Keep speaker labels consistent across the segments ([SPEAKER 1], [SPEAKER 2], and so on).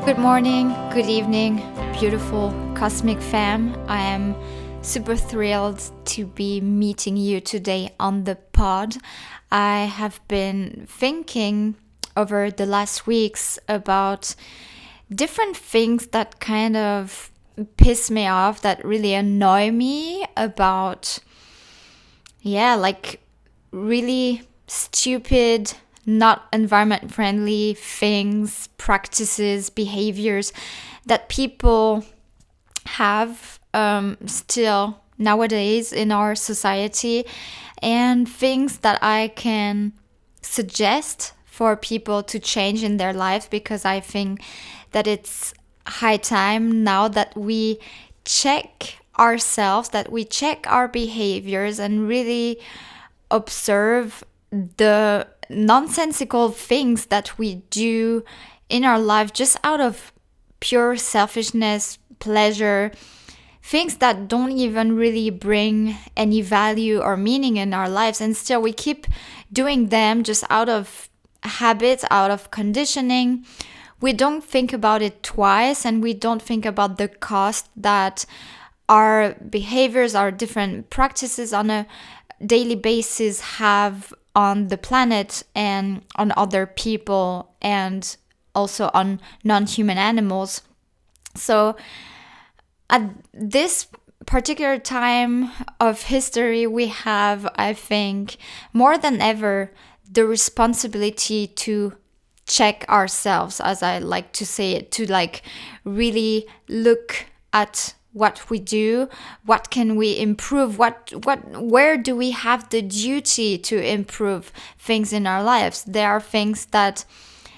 [SPEAKER 1] Good morning, good evening, beautiful cosmic fam. I am super thrilled to be meeting you today on the pod. I have been thinking over the last weeks about different things that kind of piss me off, that really annoy me about, like really stupid, not environment friendly things, practices, behaviors that people have still nowadays in our society, and things that I can suggest for people to change in their lives, because I think that it's high time now that we check ourselves, that we check our behaviors and really observe the nonsensical things that we do in our life just out of pure selfishness, pleasure, things that don't even really bring any value or meaning in our lives. And still we keep doing them just out of habit, out of conditioning. We don't think about it twice, and we don't think about the cost that our behaviors, our different practices on a daily basis have on the planet and on other people, and also on non-human animals. So at this particular time of history, we have, I think, more than ever, the responsibility to check ourselves, as I like to say it, to really look at what we do, what can we improve, where do we have the duty to improve things in our lives. There are things that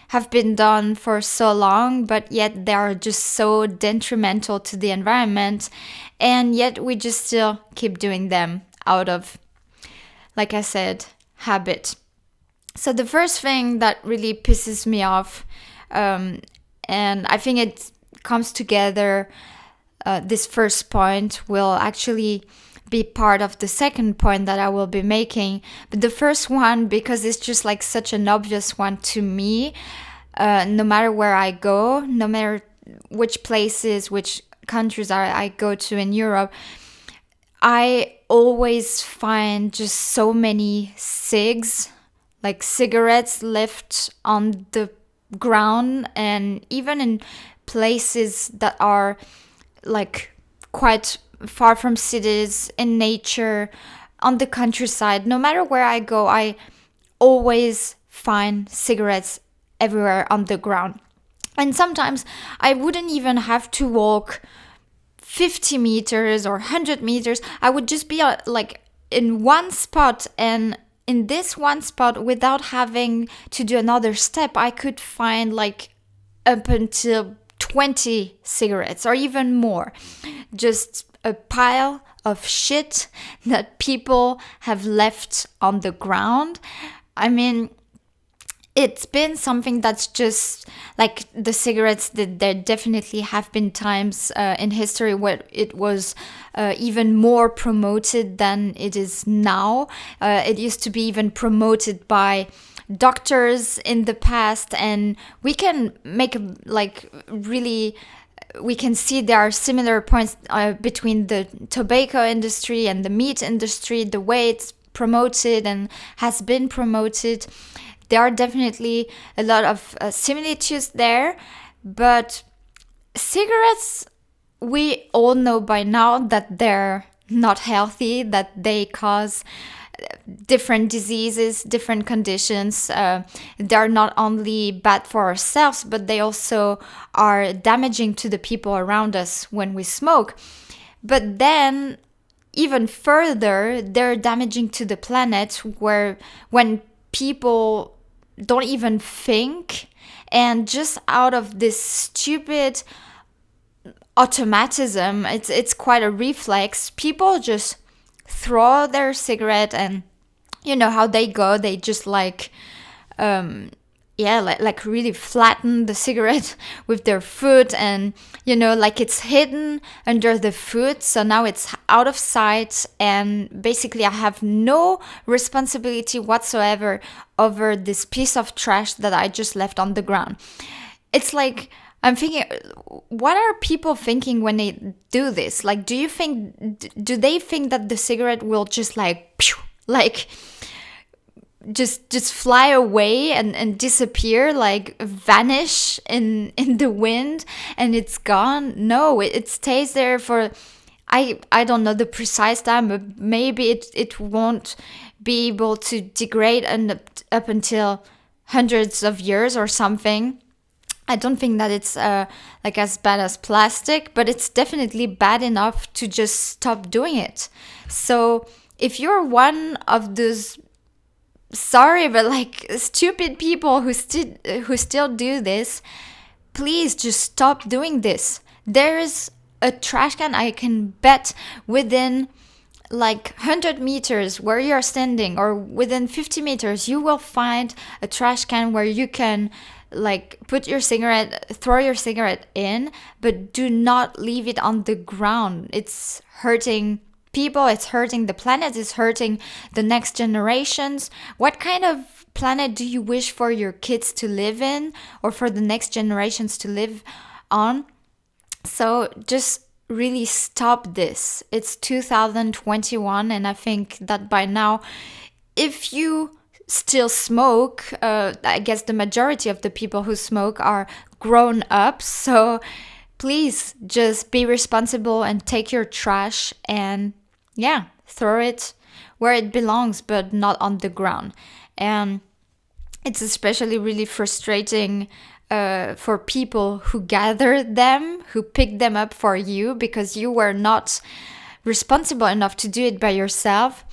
[SPEAKER 1] have been done for so long, but yet they are just so detrimental to the environment, and yet we just still keep doing them out of, like I said, habit. So the first thing that really pisses me off, and I think it comes together, this first point will actually be part of the second point that I will be making. But the first one, because it's just like such an obvious one to me, no matter where I go, no matter which places, which countries I go to in Europe, I always find just so many cigarettes left on the ground, and even in places that are like quite far from cities, in nature, on the countryside. No matter where I go, I always find cigarettes everywhere on the ground. And sometimes I wouldn't even have to walk 50 meters or 100 meters. I would just be in one spot, and in this one spot, without having to do another step, I could find up until 20 cigarettes or even more. Just a pile of shit that people have left on the ground. I mean, it's been something that's just like the cigarettes. There definitely have been times in history where it was even more promoted than it is now. It used to be even promoted by doctors in the past, and we can make we can see there are similar points between the tobacco industry and the meat industry, the way it's promoted and has been promoted. There are definitely a lot of similitudes there, but cigarettes, we all know by now that they're not healthy, that they cause different diseases, different conditions. They're not only bad for ourselves, but they also are damaging to the people around us when we smoke. But then, even further, they're damaging to the planet, when people don't even think, and just out of this stupid automatism, it's quite a reflex, people just throw their cigarette, and you know how they go, they just really flatten the cigarette with their foot, and it's hidden under the foot, so now it's out of sight, and basically I have no responsibility whatsoever over this piece of trash that I just left on the ground. It's like I'm thinking, what are people thinking when they do this? Like, do they think that the cigarette will just like, pew, like, just fly away and disappear, like vanish in the wind and it's gone? No, it stays there for, I don't know the precise time, but maybe it won't be able to degrade and up until hundreds of years or something. I don't think that it's like as bad as plastic, but it's definitely bad enough to just stop doing it. So if you're one of those, sorry, but like stupid people who still do this, please just stop doing this. There's a trash can, I can bet, within like 100 meters where you're standing, or within 50 meters, you will find a trash can where you can like throw your cigarette in, but do not leave it on the ground. It's hurting people, it's hurting the planet, it's hurting the next generations. What kind of planet do you wish for your kids to live in, or for the next generations to live on? So just really stop this. It's 2021, and I think that by now, if you still smoke, I guess the majority of the people who smoke are grown up. So please just be responsible and take your trash and throw it where it belongs, but not on the ground. And it's especially really frustrating for people who gather them, who pick them up for you, because you were not responsible enough to do it by yourself.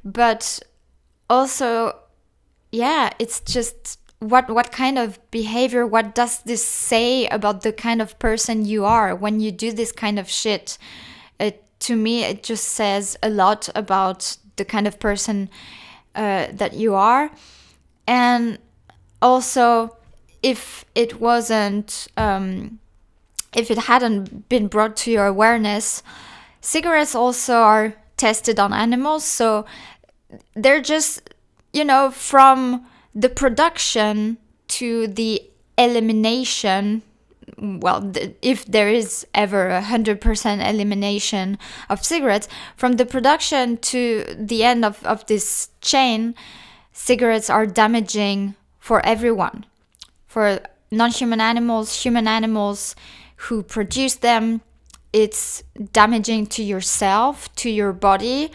[SPEAKER 1] But also, it's just what kind of behavior, what does this say about the kind of person you are when you do this kind of shit? To me, it just says a lot about the kind of person that you are. And also, if it hadn't been brought to your awareness, cigarettes also are tested on animals. So they're just, from the production to the elimination, if there is ever 100% elimination of cigarettes, from the production to the end of this chain, cigarettes are damaging for everyone. For non-human animals, human animals who produce them, it's damaging to yourself, to your body,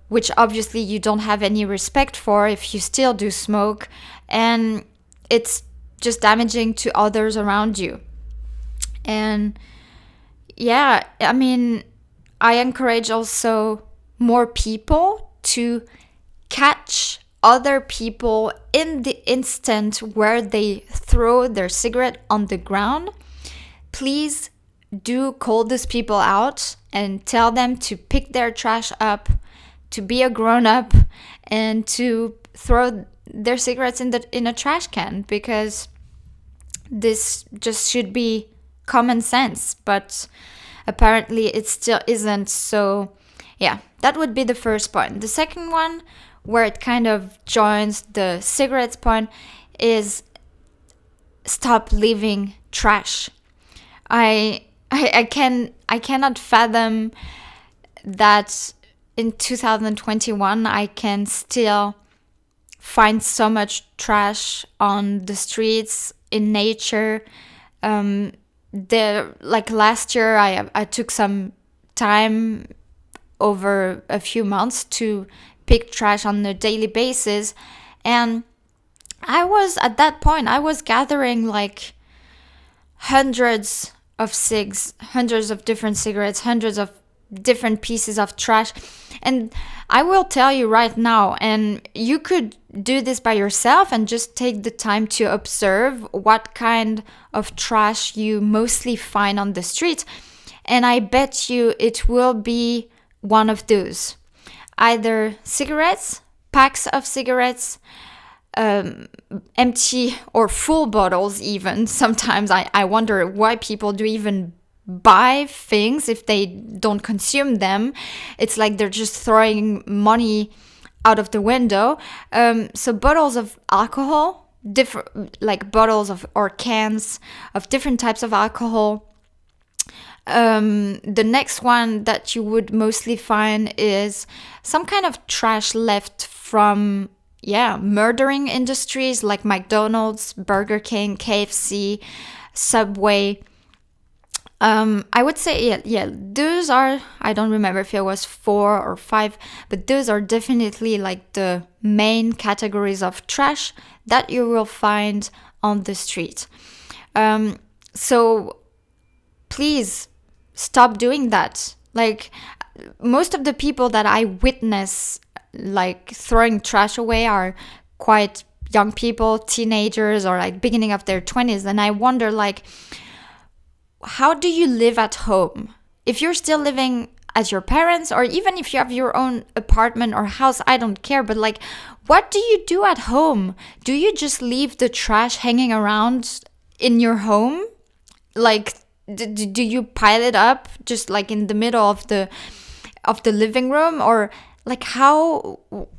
[SPEAKER 1] which obviously you don't have any respect for if you still do smoke. And it's just damaging to others around you. And I encourage also more people to catch other people in the instant where they throw their cigarette on the ground. Please do call these people out and tell them to pick their trash up, to be a grown-up, and to throw their cigarettes in a trash can, because this just should be common sense. But apparently it still isn't. So that would be the first point. The second one, where it kind of joins the cigarettes point, is stop leaving trash. I cannot fathom that in 2021 I can still find so much trash on the streets, in nature. Last year I took some time over a few months to pick trash on a daily basis, and at that point I was gathering like hundreds of different cigarettes, hundreds of different pieces of trash. And I will tell you right now, and you could do this by yourself and just take the time to observe what kind of trash you mostly find on the street, and I bet you it will be one of those. Either cigarettes, packs of cigarettes, empty or full bottles even. Sometimes I wonder why people do even buy things if they don't consume them. It's like they're just throwing money out of the window. So bottles of alcohol, different, like bottles of or cans of different types of alcohol. The next one that you would mostly find is some kind of trash left from murdering industries like McDonald's, Burger King, KFC, Subway. I would say, those are, I don't remember if it was 4 or 5, but those are definitely like the main categories of trash that you will find on the street. So please stop doing that. Like, most of the people that I witness like throwing trash away are quite young people, teenagers, or like beginning of their 20s. And I wonder, like, how do you live at home? If you're still living as your parents, or even if you have your own apartment or house, I don't care. But like, what do you do at home? Do you just leave the trash hanging around in your home? Like, do you pile it up just like in the middle of the living room? Or like,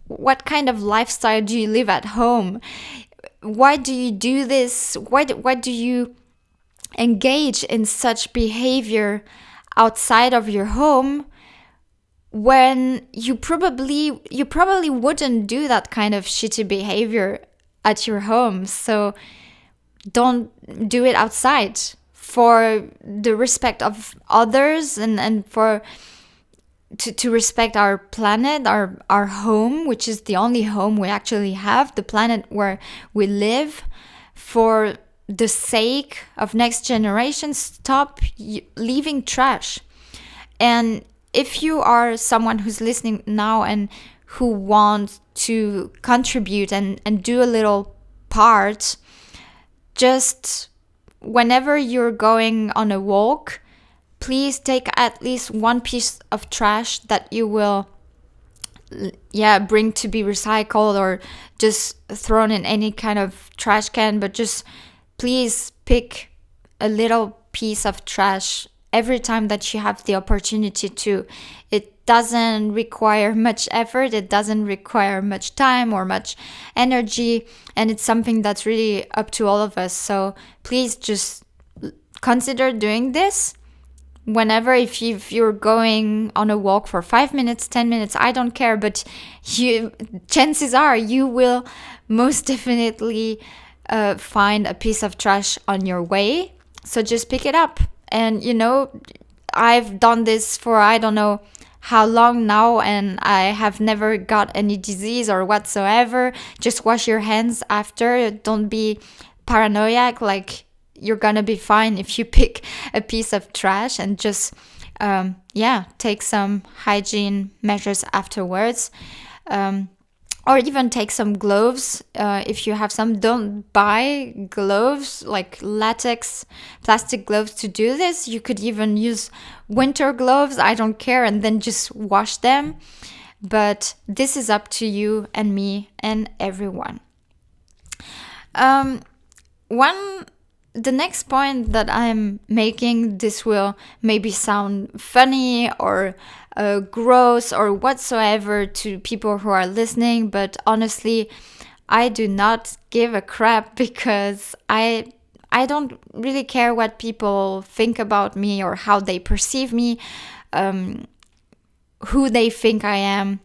[SPEAKER 1] what kind of lifestyle do you live at home? Why do you do this? Why do you engage in such behavior outside of your home when you probably wouldn't do that kind of shitty behavior at your home? So don't do it outside, for the respect of others, and for to respect our planet, our home, which is the only home we actually have, the planet where we live. For the sake of next generation, stop leaving trash. And if you are someone who's listening now and who wants to contribute and do a little part, just whenever you're going on a walk, please take at least one piece of trash that you will bring to be recycled, or just thrown in any kind of trash can. But just please pick a little piece of trash every time that you have the opportunity to. It doesn't require much effort, it doesn't require much time or much energy, and it's something that's really up to all of us. So please just consider doing this whenever. If you're going on a walk for 5 minutes, 10 minutes, I don't care, but chances are you will most definitely find a piece of trash on your way. So just pick it up. And I've done this for I don't know how long now, and I have never got any disease or whatsoever. Just wash your hands after. Don't be paranoiac, like you're gonna be fine if you pick a piece of trash, and just take some hygiene measures afterwards. Or even take some gloves if you have some. Don't buy gloves like latex, plastic gloves to do this. You could even use winter gloves, I don't care, and then just wash them. But this is up to you and me and everyone. The next point that I'm making, this will maybe sound funny or gross or whatsoever to people who are listening, but honestly, I do not give a crap, because I don't really care what people think about me or how they perceive me, who they think I am.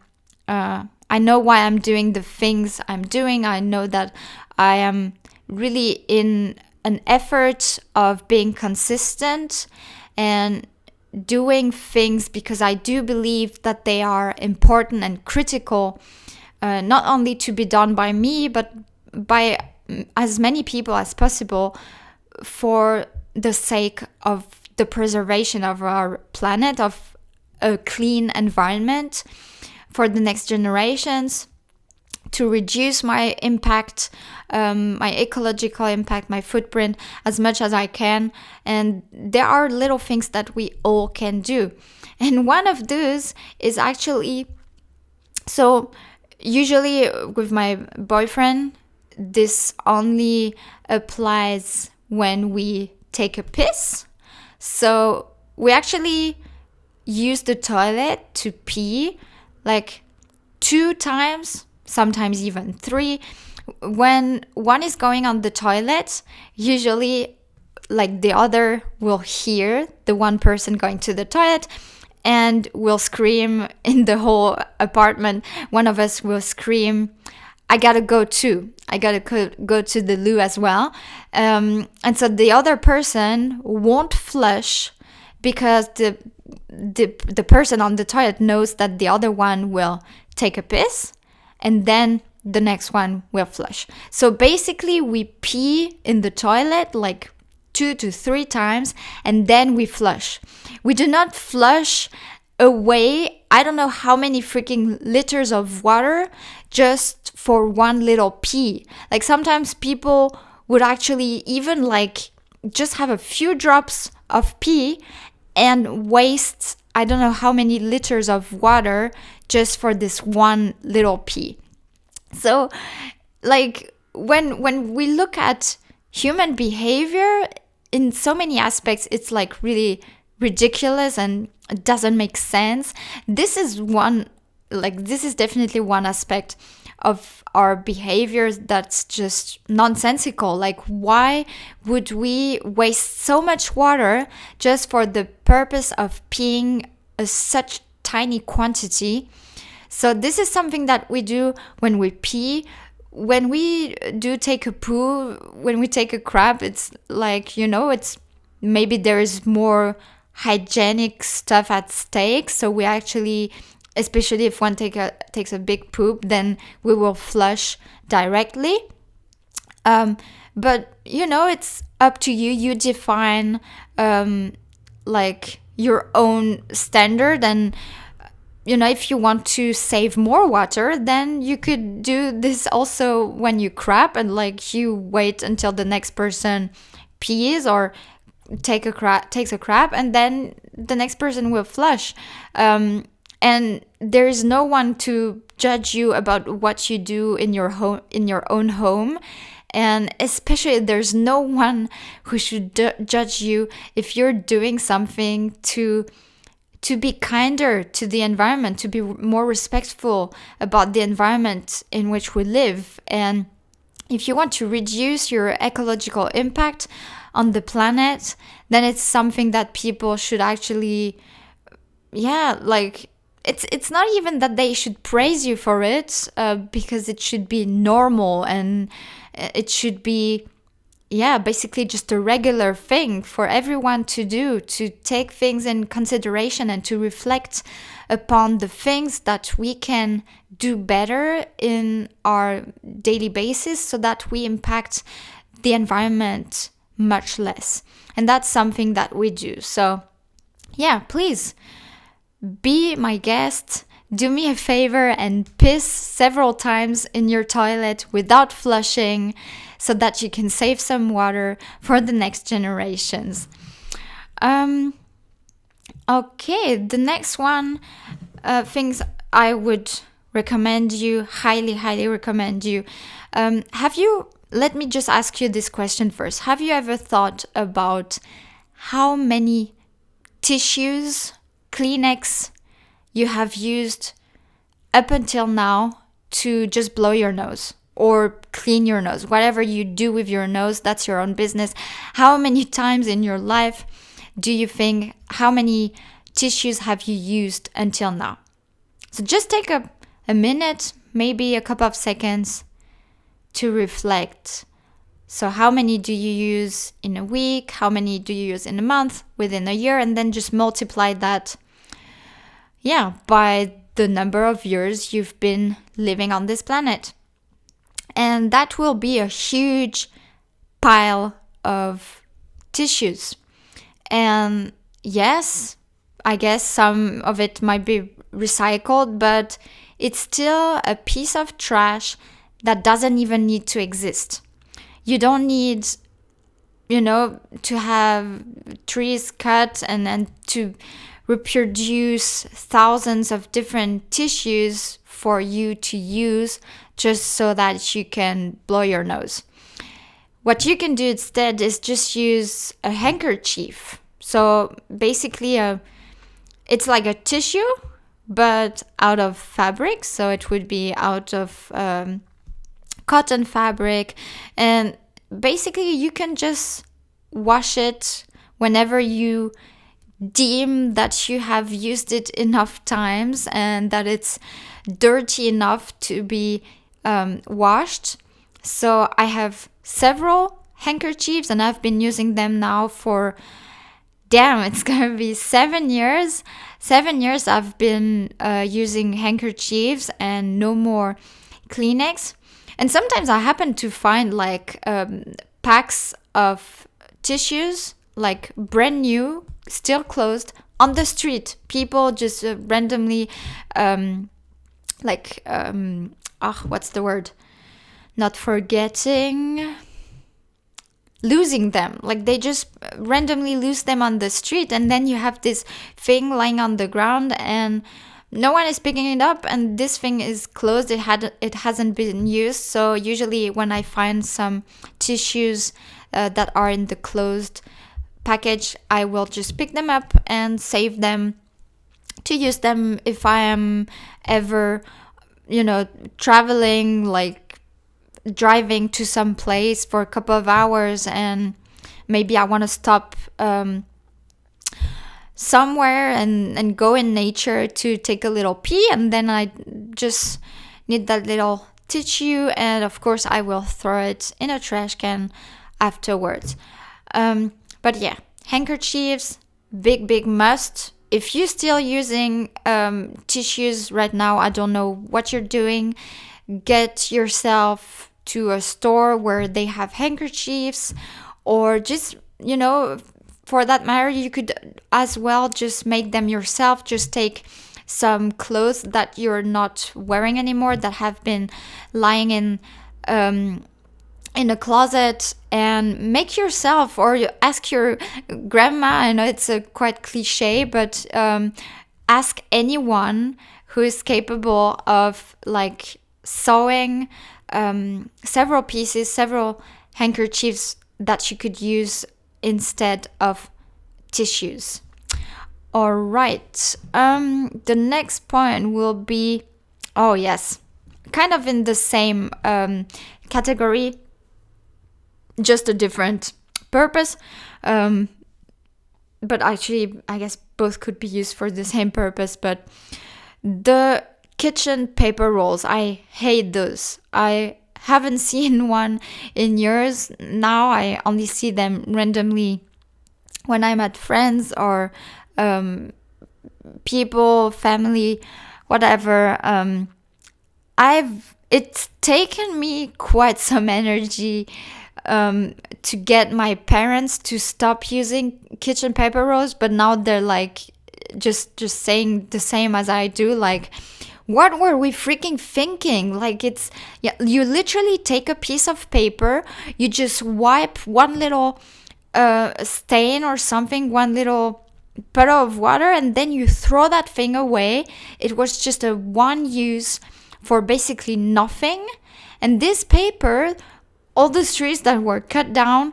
[SPEAKER 1] I know why I'm doing the things I'm doing. I know that I am really in an effort of being consistent and doing things because I do believe that they are important and critical, not only to be done by me, but by as many people as possible, for the sake of the preservation of our planet, of a clean environment for the next generations, to reduce my impact, my ecological impact, my footprint as much as I can. And there are little things that we all can do. And one of those is actually, so usually with my boyfriend, this only applies when we take a piss. So we actually use the toilet to pee like 2 times, sometimes even 3. when one is going on the toilet, usually like the other will hear the one person going to the toilet and will scream in the whole apartment. One of us will scream, I gotta go too. I gotta go to the loo as well. And so the other person won't flush because the person on the toilet knows that the other one will take a piss and then the next one will flush. So basically we pee in the toilet like 2 to 3 times and then we flush. We do not flush away I don't know how many freaking liters of water just for one little pee. Like sometimes people would actually even like just have a few drops of pee and waste I don't know how many liters of water just for this one little pee. So like when we look at human behavior in so many aspects, it's like really ridiculous and it doesn't make sense. This is definitely one aspect of our behaviors that's just nonsensical. Like, why would we waste so much water just for the purpose of peeing such tiny quantity? So this is something that we do when we pee. When we do take a poo, when we take a crap, it's like, it's maybe there is more hygienic stuff at stake. So we actually, especially if one takes a big poop, then we will flush directly. But it's up to you. You define like your own standard, and if you want to save more water, then you could do this also when you crap, and like you wait until the next person pees or takes a crap, and then the next person will flush. And there is no one to judge you about what you do in your home, in your own home. And especially there's no one who should judge you if you're doing something to be kinder to the environment, to be more respectful about the environment in which we live. And if you want to reduce your ecological impact on the planet, then it's something that people should actually, it's not even that they should praise you for it, because it should be normal and it should be basically just a regular thing for everyone to do, to take things in consideration and to reflect upon the things that we can do better in our daily basis so that we impact the environment much less. And that's something that we do. So please be my guest. Do me a favor and piss several times in your toilet without flushing, so that you can save some water for the next generations. Okay, the next one, things I would recommend you, highly recommend you. Let me just ask you this question first. Have you ever thought about how many tissues, Kleenex, you have used up until now to just blow your nose or clean your nose? Whatever you do with your nose, that's your own business. How many times in your life do you think, how many tissues have you used until now? So just take a minute, maybe a couple of seconds to reflect. So how many do you use in a week? How many do you use in a month, within a year? And then just multiply that, by the number of years you've been living on this planet. And that will be a huge pile of tissues. And yes, I guess some of it might be recycled, but it's still a piece of trash that doesn't even need to exist. You don't need, to have trees cut and then to reproduce thousands of different tissues for you to use just so that you can blow your nose. What you can do instead is just use a handkerchief. So basically, it's like a tissue, but out of fabric. So it would be out of cotton fabric, and basically you can just wash it whenever you deem that you have used it enough times and that it's dirty enough to be washed. So I have several handkerchiefs and I've been using them now for, it's gonna be 7 years. 7 years I've been using handkerchiefs and no more Kleenex. And sometimes I happen to find like packs of tissues, like brand new, still closed, on the street. People just randomly, what's the word? Not forgetting, losing them. Like they just randomly lose them on the street, and then you have this thing lying on the ground and no one is picking it up, and this thing is closed. It hasn't been used. So usually when I find some tissues that are in the closed package, I will just pick them up and save them to use them if I am ever, traveling, like driving to some place for a couple of hours, and maybe I want to stop somewhere and go in nature to take a little pee, and then I just need that little tissue, and of course I will throw it in a trash can afterwards. But yeah, handkerchiefs, big must. If you're still using tissues right now, I don't know what you're doing. Get yourself to a store where they have handkerchiefs, or just, for that matter, you could as well just make them yourself. Just take some clothes that you're not wearing anymore, that have been lying in a closet, and make yourself, or you ask your grandma. I know it's a quite cliche, but ask anyone who is capable of like sewing several handkerchiefs that you could use instead of tissues. All right. The next point will be, kind of in the same category, just a different purpose. But actually, I guess both could be used for the same purpose. But the kitchen paper rolls, I hate those. I haven't seen one in years now. I only see them randomly when I'm at friends or people, family, whatever. It's taken me quite some energy to get my parents to stop using kitchen paper rolls, but now they're like just saying the same as I do, like, what were we freaking thinking? Like, you literally take a piece of paper, you just wipe one little stain or something, one little puddle of water, and then you throw that thing away. It was just a one use for basically nothing. And this paper, all the trees that were cut down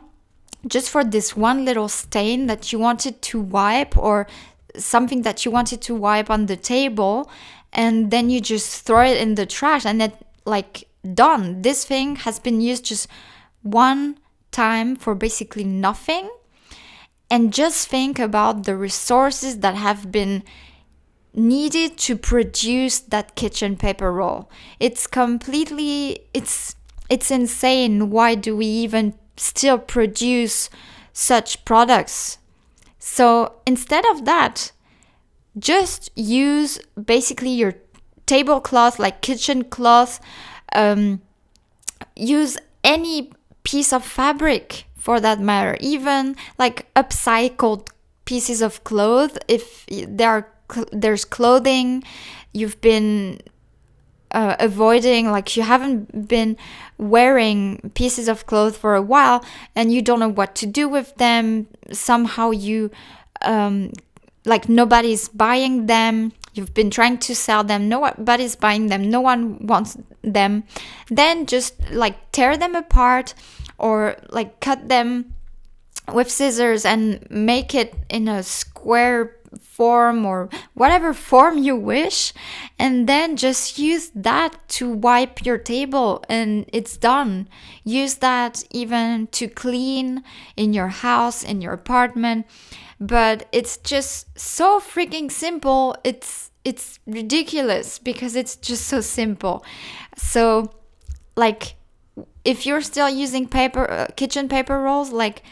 [SPEAKER 1] just for this one little stain that you wanted to wipe, or something that you wanted to wipe on the table, and then you just throw it in the trash, and it like done. This thing has been used just one time for basically nothing. And just think about the resources that have been needed to produce that kitchen paper roll. It's insane. Why do we even still produce such products? So instead of that, just use basically your tablecloth, like kitchen cloth. Use any piece of fabric for that matter, even like upcycled pieces of clothes. If there's clothing you've been avoiding, like you haven't been wearing pieces of clothes for a while and you don't know what to do with them, somehow you like nobody's buying them, you've been trying to sell them, nobody's buying them, no one wants them, then just like tear them apart or like cut them with scissors and make it in a square form or whatever form you wish, and then just use that to wipe your table and it's done. Use that even to clean in your house, in your apartment. But it's just so freaking simple. It's ridiculous because it's just so simple. So like, if you're still using kitchen paper rolls, like,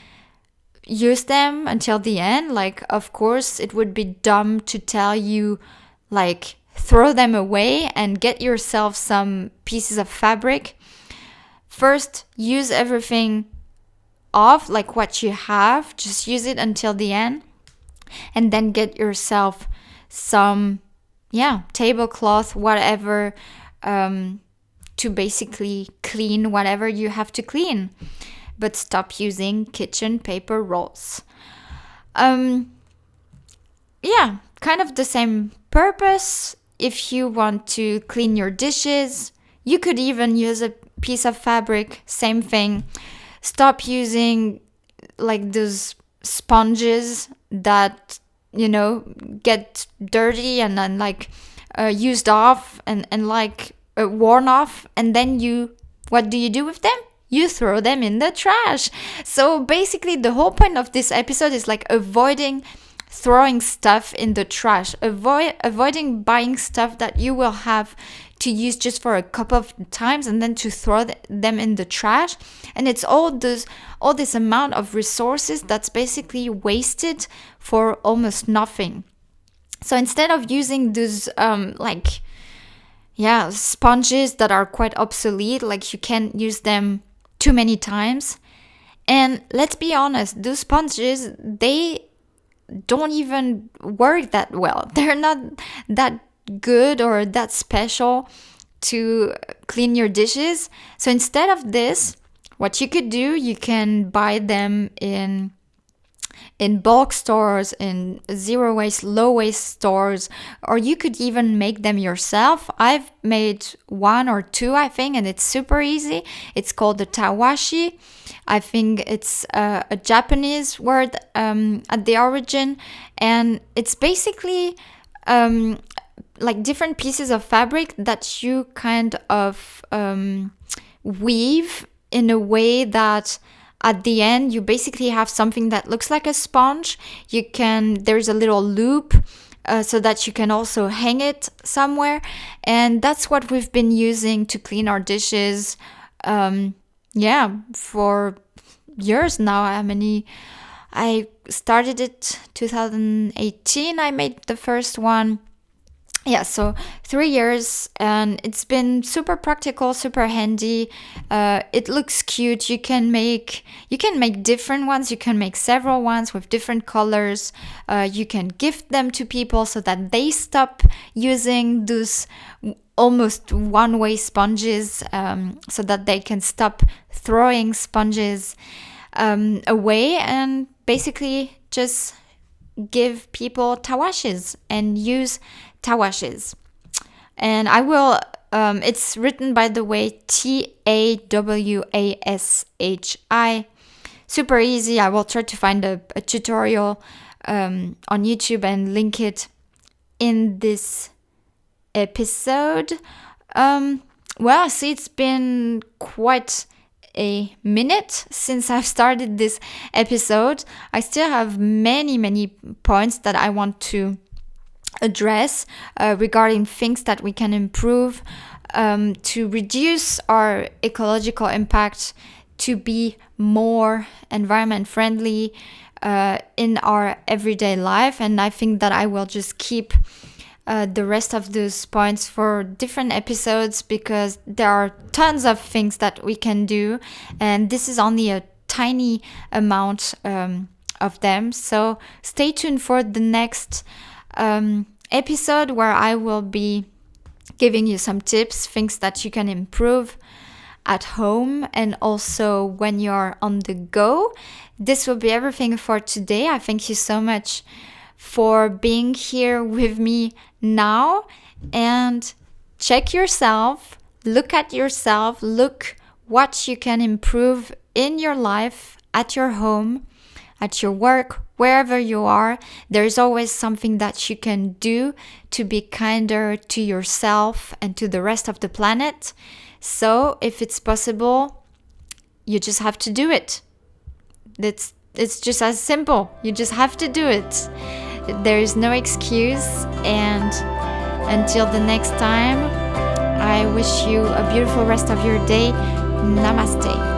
[SPEAKER 1] use them until the end. Like, of course, it would be dumb to tell you, like, throw them away and get yourself some pieces of fabric. First, use everything off, like what you have. Just use it until the end. And then get yourself some, tablecloth, whatever, to basically clean whatever you have to clean. But stop using kitchen paper rolls. Kind of the same purpose. If you want to clean your dishes, you could even use a piece of fabric, same thing. Stop using like those sponges that, get dirty and then like used off and worn off, and then what do you do with them? You throw them in the trash. So basically the whole point of this episode is like avoiding throwing stuff in the trash, avoiding buying stuff that you will have to use just for a couple of times and then to throw them in the trash. And it's all this amount of resources that's basically wasted for almost nothing. So instead of using those sponges that are quite obsolete, like you can't use them too many times. And let's be honest, those sponges, they don't even work that well. They're not that good or that special to clean your dishes. So instead of this, what you could do, you can buy them in bulk stores, in zero waste, low waste stores, or you could even make them yourself. I've made 1 or 2, I think, and it's super easy. It's called the tawashi. I think it's a Japanese word at the origin, and it's basically like different pieces of fabric that you kind of weave in a way that at the end you basically have something that looks like a sponge. There's a little loop so that you can also hang it somewhere, and that's what we've been using to clean our dishes for years now. I started it 2018. I made the first one. So 3 years, and it's been super practical, super handy. It looks cute. You can make different ones. You can make several ones with different colors. You can gift them to people so that they stop using those almost one-way sponges, so that they can stop throwing sponges away, and basically just give people tawashis and use tawashis. And I will, it's written, by the way, Tawashi. Super easy. I will try to find a tutorial on YouTube and link it in this episode. See, it's been quite a minute since I've started this episode. I still have many points that I want to address regarding things that we can improve to reduce our ecological impact, to be more environment friendly in our everyday life. And I think that I will just keep the rest of those points for different episodes, because there are tons of things that we can do, and this is only a tiny amount of them. So stay tuned for the next episode, where I will be giving you some tips, things that you can improve at home and also when you're on the go. This will be everything for today. I thank you so much for being here with me now, and check yourself, look at yourself, look what you can improve in your life, at your home, at your work, wherever you are, there's always something that you can do to be kinder to yourself and to the rest of the planet. So if it's possible, you just have to do it. It's just as simple. You just have to do it. There is no excuse. And until the next time, I wish you a beautiful rest of your day. Namaste.